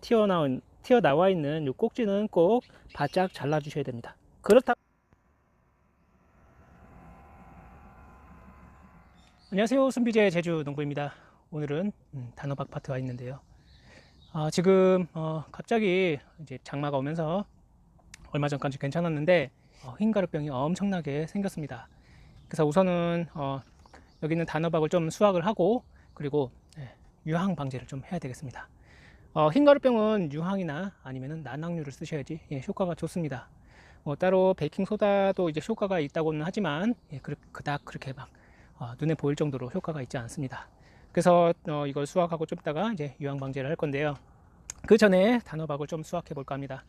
튀어나와 있는 이 꼭지는 꼭 바짝 잘라 주셔야 됩니다. 그렇다. 안녕하세요, 순비제 제주농부입니다. 오늘은 단호박 파트 와 있는데요. 지금 갑자기 이제 장마가 오면서 얼마 전까지 괜찮았는데 흰가루병이 엄청나게 생겼습니다. 그래서 우선은 여기 있는 단호박을 좀 수확을 하고, 그리고 유황 방제를 좀 해야 되겠습니다. 흰가루병은 유황이나 아니면 난황류를 쓰셔야지 효과가 좋습니다. 따로 베이킹소다도 이제 효과가 있다고는 하지만 그닥 그렇게 막 눈에 보일 정도로 효과가 있지 않습니다. 그래서 이걸 수확하고 좀 있다가 이제 유황 방제를 할 건데요. 그 전에 단호박을 좀 수확해 볼까 합니다.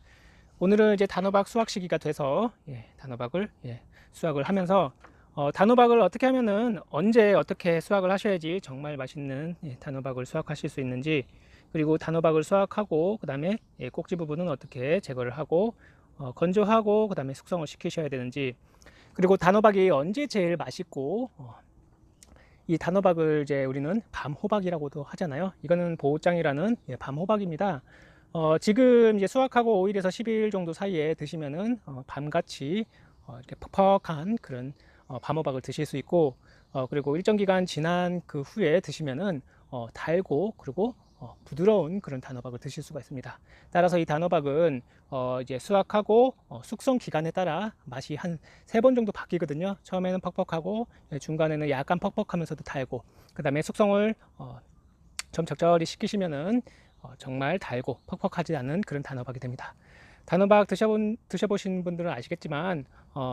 오늘은 이제 단호박 수확 시기가 돼서 단호박을 수확을 하면서 단호박을 어떻게 하면은 언제 어떻게 수확을 하셔야지 정말 맛있는 단호박을 수확하실 수 있는지, 그리고 단호박을 수확하고 그 다음에 꼭지 부분은 어떻게 제거를 하고 건조하고 그 다음에 숙성을 시키셔야 되는지, 그리고 단호박이 언제 제일 맛있고 이 단호박을 이제 우리는 밤호박이라고도 하잖아요. 이거는 보호장이라는 밤호박입니다. 지금 이제 수확하고 5일에서 10일 정도 사이에 드시면은 밤같이 이렇게 퍽퍽한 그런 밤호박을 드실 수 있고, 그리고 일정 기간 지난 그 후에 드시면은 달고 그리고 부드러운 그런 단호박을 드실 수가 있습니다. 따라서 이 단호박은 이제 수확하고 숙성 기간에 따라 맛이 한 3번 정도 바뀌거든요. 처음에는 퍽퍽하고 중간에는 약간 퍽퍽하면서도 달고, 그 다음에 숙성을 좀 적절히 시키시면은 정말 달고 퍽퍽하지 않은 그런 단호박이 됩니다. 단호박 드셔보신 분들은 아시겠지만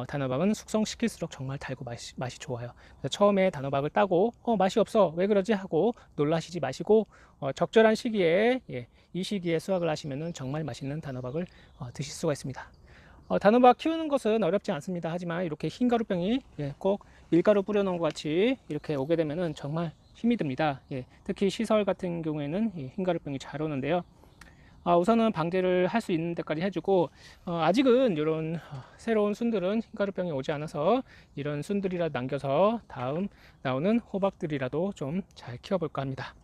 단호박은 숙성시킬수록 정말 달고 맛이 좋아요. 그래서 처음에 단호박을 따고 맛이 없어 왜 그러지 하고 놀라시지 마시고 적절한 시기에 이 시기에 수확을 하시면 정말 맛있는 단호박을 드실 수가 있습니다. 단호박 키우는 것은 어렵지 않습니다. 하지만 이렇게 흰가루병이 꼭 밀가루 뿌려놓은 것 같이 이렇게 오게 되면 정말 힘이 듭니다. 특히 시설 같은 경우에는 흰가루병이 잘 오는데요. 우선은 방제를 할 수 있는 데까지 해주고, 아직은 이런 새로운 순들은 흰가루병이 오지 않아서 이런 순들이라도 남겨서 다음 나오는 호박들이라도 좀 잘 키워볼까 합니다.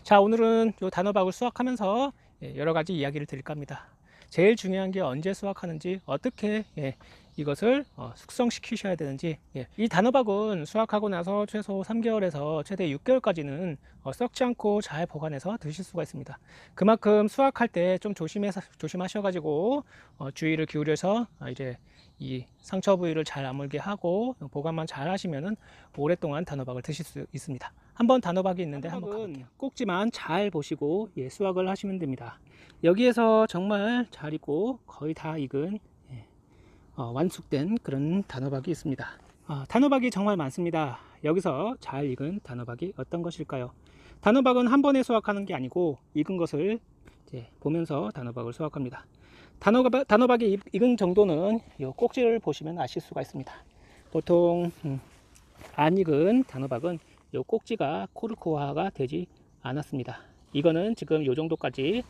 자, 오늘은 이 단호박을 수확하면서 여러 가지 이야기를 드릴까 합니다. 제일 중요한 게 언제 수확하는지, 어떻게 이것을 숙성시키셔야 되는지. 이 단호박은 수확하고 나서 최소 3개월에서 최대 6개월까지는 썩지 않고 잘 보관해서 드실 수가 있습니다. 그만큼 수확할 때 좀 조심하셔가지고 주의를 기울여서 이제 이 상처 부위를 잘 아물게 하고 보관만 잘 하시면은 오랫동안 단호박을 드실 수 있습니다. 한번 단호박이 있는데 한번 가볼게요. 꼭지만 잘 보시고 수확을 하시면 됩니다. 여기에서 정말 잘 익고 거의 다 익은 완숙된 그런 단호박이 있습니다. 단호박이 정말 많습니다. 여기서 잘 익은 단호박이 어떤 것일까요? 단호박은 한 번에 수확하는 게 아니고 익은 것을 이제 보면서 단호박을 수확합니다. 단호박이 익은 정도는 이 꼭지를 보시면 아실 수가 있습니다. 보통 안 익은 단호박은 이 꼭지가 코르크화가 되지 않았습니다. 이거는 지금 이 정도까지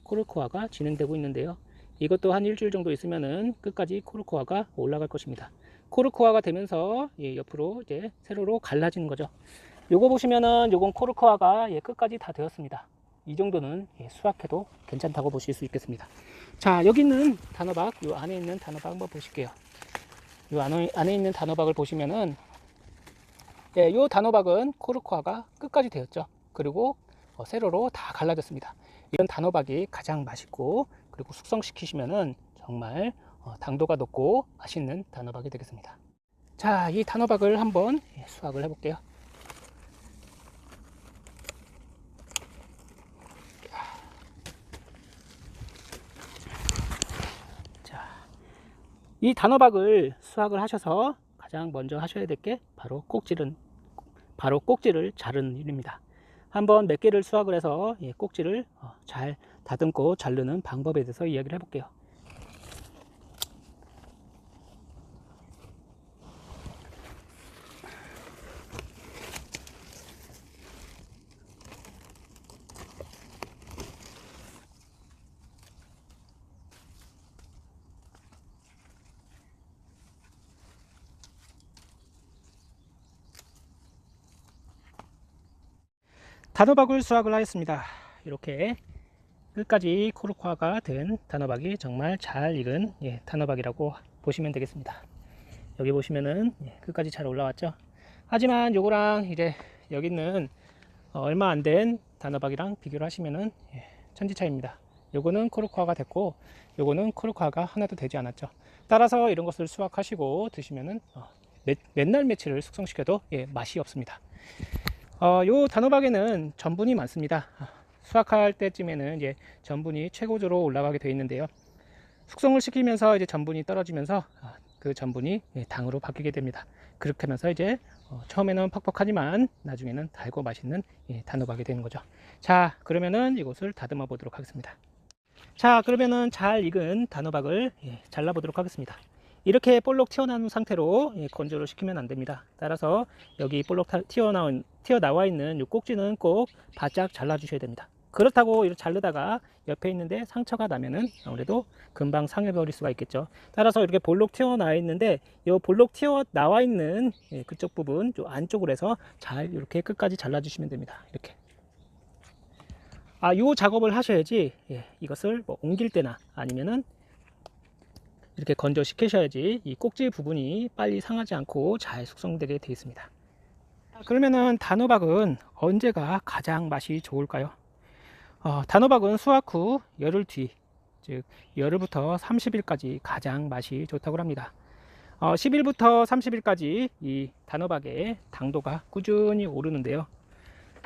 코르크화가 진행되고 있는데요. 이것도 한 일주일 정도 있으면은 끝까지 코르크화가 올라갈 것입니다. 코르크화가 되면서 옆으로 이제 세로로 갈라지는 거죠. 요거 보시면은 요건 코르크화가 끝까지 다 되었습니다. 이 정도는 수확해도 괜찮다고 보실 수 있겠습니다. 자, 여기 있는 단호박, 요 안에 있는 단호박 한번 보실게요. 요 안에 있는 단호박을 보시면은 요 단호박은 코르크화가 끝까지 되었죠. 그리고 세로로 다 갈라졌습니다. 이런 단호박이 가장 맛있고, 그리고 숙성시키시면은 정말 당도가 높고 맛있는 단호박이 되겠습니다. 자, 이 단호박을 한번 수확을 해볼게요. 자, 이 단호박을 수확을 하셔서 가장 먼저 하셔야 될 게 바로 꼭지를 자르는 일입니다. 한번 몇 개를 수확을 해서 꼭지를 잘 다듬고 자르는 방법에 대해서 이야기를 해볼게요. 단호박을 수확을 하였습니다. 이렇게 끝까지 코르크화가 된 단호박이 정말 잘 익은 단호박이라고 보시면 되겠습니다. 여기 보시면은 끝까지 잘 올라왔죠. 하지만 요거랑 이제 여기 있는 얼마 안 된 단호박이랑 비교를 하시면은 천지 차이입니다. 요거는 코르크화가 됐고 요거는 코르크화가 하나도 되지 않았죠. 따라서 이런 것을 수확하시고 드시면은 맨날 며칠을 숙성시켜도 맛이 없습니다. 요 단호박에는 전분이 많습니다. 수확할 때쯤에는 이제 전분이 최고조로 올라가게 되어 있는데요. 숙성을 시키면서 이제 전분이 떨어지면서 그 전분이 당으로 바뀌게 됩니다. 그렇게 하면서 이제 처음에는 퍽퍽하지만 나중에는 달고 맛있는 단호박이 되는 거죠. 자, 그러면은 이것을 다듬어 보도록 하겠습니다. 자, 그러면은 잘 익은 단호박을 잘라 보도록 하겠습니다. 이렇게 볼록 튀어나온 상태로 건조를 시키면 안 됩니다. 따라서 여기 볼록 튀어나와 있는 이 꼭지는 꼭 바짝 잘라 주셔야 됩니다. 그렇다고 이렇게 자르다가 옆에 있는데 상처가 나면은 아무래도 금방 상해버릴 수가 있겠죠. 따라서 이렇게 볼록 튀어나와 있는데 이 볼록 튀어나와 있는 그쪽 부분 좀 안쪽으로 해서 잘 이렇게 끝까지 잘라 주시면 됩니다. 이렇게 요 작업을 하셔야지 이것을 뭐 옮길 때나 아니면은 이렇게 건조 시키셔야지 이 꼭지 부분이 빨리 상하지 않고 잘 숙성되게 되어 있습니다. 그러면은 단호박은 언제가 가장 맛이 좋을까요? 단호박은 수확 후 열흘 뒤, 즉 열흘부터 30일까지 가장 맛이 좋다고 합니다. 10일부터 30일까지 이 단호박의 당도가 꾸준히 오르는데요.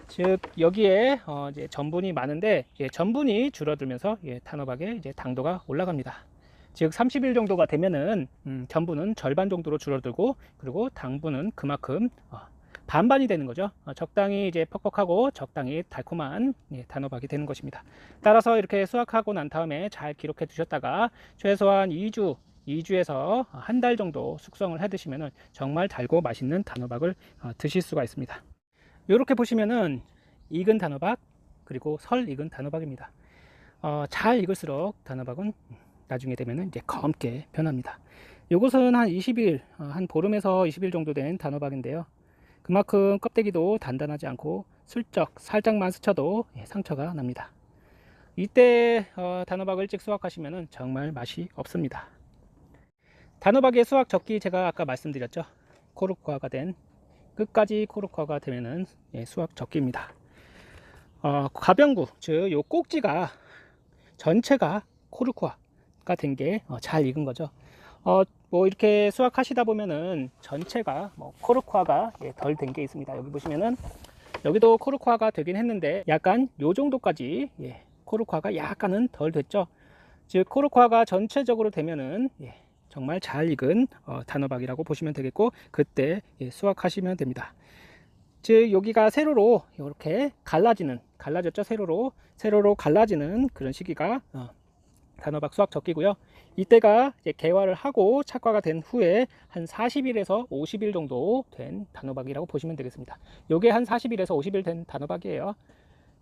즉 여기에 이제 전분이 많은데 전분이 줄어들면서 단호박의 이제 당도가 올라갑니다. 즉 30일 정도가 되면은 전분은 절반 정도로 줄어들고 그리고 당분은 그만큼 반반이 되는 거죠. 적당히 이제 퍽퍽하고 적당히 달콤한 단호박이 되는 것입니다. 따라서 이렇게 수확하고 난 다음에 잘 기록해 두셨다가 최소한 2주에서 한 달 정도 숙성을 해 드시면 정말 달고 맛있는 단호박을 드실 수가 있습니다. 이렇게 보시면은 익은 단호박 그리고 설 익은 단호박입니다. 잘 익을수록 단호박은 나중에 되면은 이제 검게 변합니다. 이것은 한 20일, 한 보름에서 20일 정도 된 단호박인데요. 그만큼 껍데기도 단단하지 않고 슬쩍 살짝만 스쳐도 상처가 납니다. 이때 단호박을 일찍 수확하시면 정말 맛이 없습니다. 단호박의 수확 적기 제가 아까 말씀드렸죠. 코르크화가 된 끝까지 코르크화가 되면은 수확 적기입니다. 가변구 즉 요 꼭지가 전체가 코르크화가 된 게 잘 익은 거죠. 뭐 이렇게 수확하시다 보면은 전체가 코르크화가 덜 된 게 있습니다. 여기 보시면은 여기도 코르크화가 되긴 했는데 약간 요 정도까지 코르크화가 약간은 덜 됐죠. 즉 코르크화가 전체적으로 되면은 정말 잘 익은 단호박이라고 보시면 되겠고 그때 수확하시면 됩니다. 즉 여기가 세로로 이렇게 갈라졌죠. 세로로 갈라지는 그런 시기가 단호박 수확 적기고요. 이때가 이제 개화를 하고 착과가 된 후에 한 40일에서 50일 정도 된 단호박이라고 보시면 되겠습니다. 요게 한 40일에서 50일 된 단호박이에요.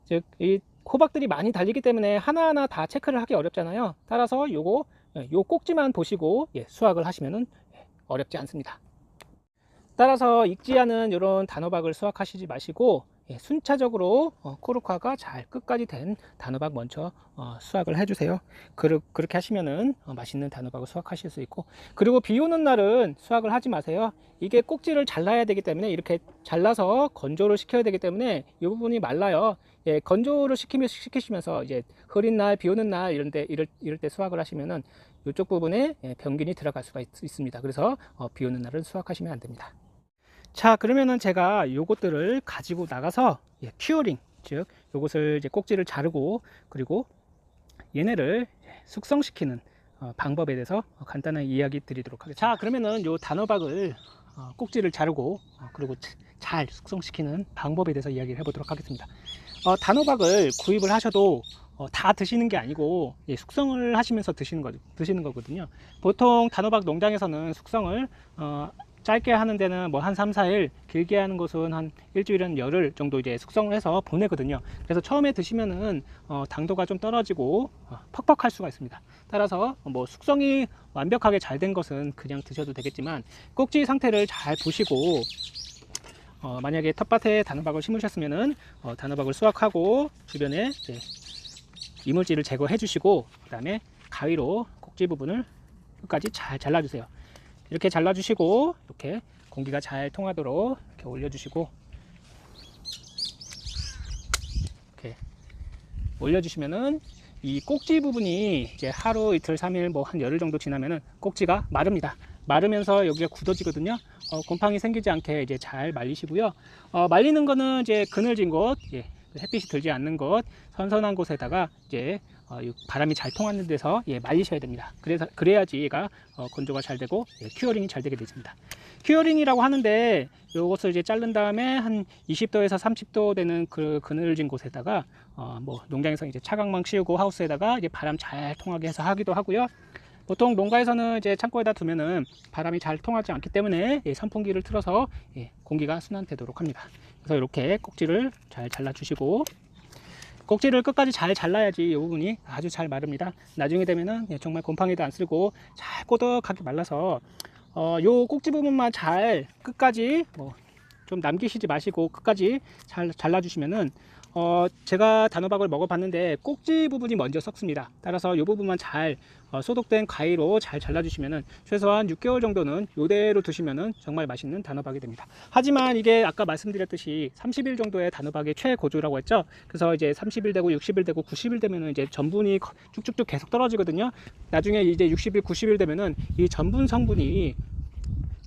즉 이 호박들이 많이 달리기 때문에 하나하나 다 체크를 하기 어렵잖아요. 따라서 요 꼭지만 보시고 수확을 하시면은 어렵지 않습니다. 따라서 익지 않은 이런 단호박을 수확하시지 마시고 순차적으로 코르크화가 잘 끝까지 된 단호박 먼저 수확을 해주세요. 그렇게 하시면은 맛있는 단호박을 수확하실 수 있고 그리고 비 오는 날은 수확을 하지 마세요. 이게 꼭지를 잘라야 되기 때문에 이렇게 잘라서 건조를 시켜야 되기 때문에 이 부분이 말라요. 건조를 시키시면서 이제 흐린 날, 비 오는 날 이럴 때 수확을 하시면은 이쪽 부분에 병균이 들어갈 수가 있습니다. 그래서 비 오는 날은 수확하시면 안 됩니다. 자, 그러면은 제가 요것들을 가지고 나가서 큐어링, 즉 요것을 이제 꼭지를 자르고 그리고 얘네를 숙성시키는 방법에 대해서 간단한 이야기 드리도록 하겠습니다. 자, 그러면은 요 단호박을 꼭지를 자르고 그리고 잘 숙성시키는 방법에 대해서 이야기를 해보도록 하겠습니다. 단호박을 구입을 하셔도 다 드시는 게 아니고 숙성을 하시면서 드시는 거거든요. 보통 단호박 농장에서는 숙성을 짧게 하는 데는 뭐 한 3, 4일, 길게 하는 곳은 한 일주일은 열흘 정도 이제 숙성을 해서 보내거든요. 그래서 처음에 드시면은 당도가 좀 떨어지고 퍽퍽할 수가 있습니다. 따라서 뭐 숙성이 완벽하게 잘 된 것은 그냥 드셔도 되겠지만 꼭지 상태를 잘 보시고 만약에 텃밭에 단호박을 심으셨으면은 단호박을 수확하고 주변에 이물질을 제거해 주시고, 그 다음에 가위로 꼭지 부분을 끝까지 잘 잘라주세요. 이렇게 잘라주시고, 이렇게 공기가 잘 통하도록 이렇게 올려주시고, 이렇게 올려주시면은 이 꼭지 부분이 이제 하루 이틀 3일 뭐 한 열흘 정도 지나면은 꼭지가 마릅니다. 마르면서 여기가 굳어지거든요. 곰팡이 생기지 않게 이제 잘 말리시고요. 말리는 거는 이제 그늘진 곳, 예, 햇빛이 들지 않는 곳, 선선한 곳에다가 이제 바람이 잘 통하는 데서, 예, 말리셔야 됩니다. 그래야지 얘가 건조가 잘 되고, 예, 큐어링이 잘 되게 되습니다. 큐어링이라고 하는데 요것을 이제 자른 다음에 한 20도에서 30도 되는 그 그늘진 곳에다가 뭐 농장에서 이제 차광망 씌우고 하우스에다가 이제 바람 잘 통하게 해서 하기도 하고요. 보통 농가에서는 이제 창고에다 두면은 바람이 잘 통하지 않기 때문에, 예, 선풍기를 틀어서, 예, 공기가 순환되도록 합니다. 그래서 이렇게 꼭지를 잘 잘라 주시고, 꼭지를 끝까지 잘 잘라야지 이 부분이 아주 잘 마릅니다. 나중에 되면은, 예, 정말 곰팡이도 안 쓸고 잘 꼬덕하게 말라서 요 꼭지 부분만 잘 끝까지 뭐 좀 남기시지 마시고 끝까지 잘 잘라 주시면은, 제가 단호박을 먹어봤는데 꼭지 부분이 먼저 썩습니다. 따라서 이 부분만 잘 소독된 가위로 잘 잘라주시면은 최소한 6개월 정도는 이대로 두시면은 정말 맛있는 단호박이 됩니다. 하지만 이게 아까 말씀드렸듯이 30일 정도의 단호박의 최고조라고 했죠. 그래서 이제 30일 되고 60일 되고 90일 되면은 이제 전분이 쭉쭉쭉 계속 떨어지거든요. 나중에 이제 60일, 90일 되면은 이 전분 성분이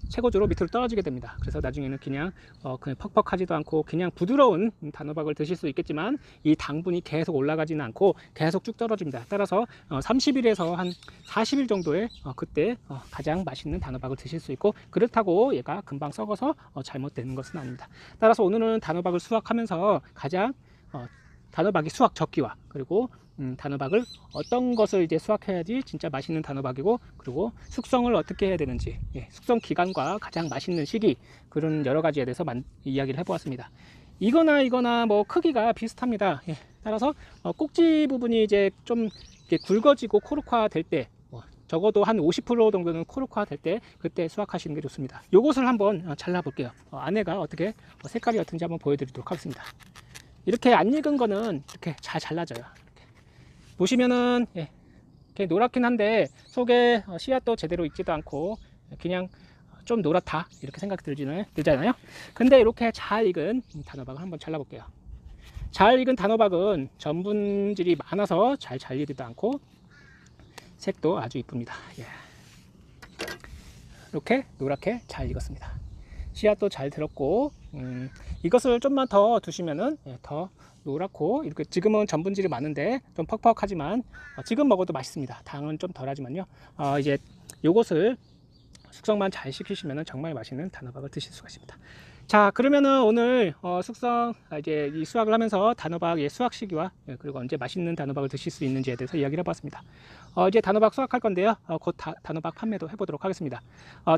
최고조로 밑으로 떨어지게 됩니다. 그래서 나중에는 그냥 퍽퍽하지도 않고 그냥 부드러운 단호박을 드실 수 있겠지만, 이 당분이 계속 올라가지는 않고 계속 쭉 떨어집니다. 따라서 30일에서 한 40일 정도에 그때 가장 맛있는 단호박을 드실 수 있고, 그렇다고 얘가 금방 썩어서 잘못되는 것은 아닙니다. 따라서 오늘은 단호박을 수확하면서 가장 단호박이 수확 적기와, 그리고 단호박을 어떤 것을 이제 수확해야지 진짜 맛있는 단호박이고, 그리고 숙성을 어떻게 해야 되는지, 예, 숙성 기간과 가장 맛있는 시기, 그런 여러 가지에 대해서 이야기를 해보았습니다. 이거나 뭐 크기가 비슷합니다. 예, 따라서 꼭지 부분이 이제 좀 이렇게 굵어지고 코르화 될 때, 적어도 한 50% 정도는 코르화 될 때, 그때 수확하시는 게 좋습니다. 요것을 한번 잘라 볼게요. 안에가 어떻게 색깔이 어떤지 한번 보여드리도록 하겠습니다. 이렇게 안 익은 거는 이렇게 잘 잘라져요. 보시면은, 예, 이렇게 노랗긴 한데 속에 씨앗도 제대로 익지도 않고 그냥 좀 노랗다 이렇게 생각이 들잖아요. 근데 이렇게 잘 익은 단호박을 한번 잘라 볼게요. 잘 익은 단호박은 전분질이 많아서 잘 잘리지도 않고 색도 아주 이쁩니다. 예. 이렇게 노랗게 잘 익었습니다. 씨앗도 잘 들었고, 이것을 좀만 더 두시면은, 예, 더 노랗고, 이렇게 지금은 전분질이 많은데 좀 퍽퍽하지만 지금 먹어도 맛있습니다. 당은 좀 덜하지만요. 이제 요것을 숙성만 잘 시키시면은 정말 맛있는 단호박을 드실 수가 있습니다. 자, 그러면은 오늘 이제 이 수확을 하면서 단호박의 수확 시기와, 예, 그리고 언제 맛있는 단호박을 드실 수 있는지에 대해서 이야기를 해봤습니다. 이제 단호박 수확할 건데요. 곧 단호박 판매도 해보도록 하겠습니다.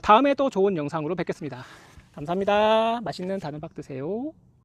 다음에 또 좋은 영상으로 뵙겠습니다. 감사합니다. 맛있는 단호박 드세요.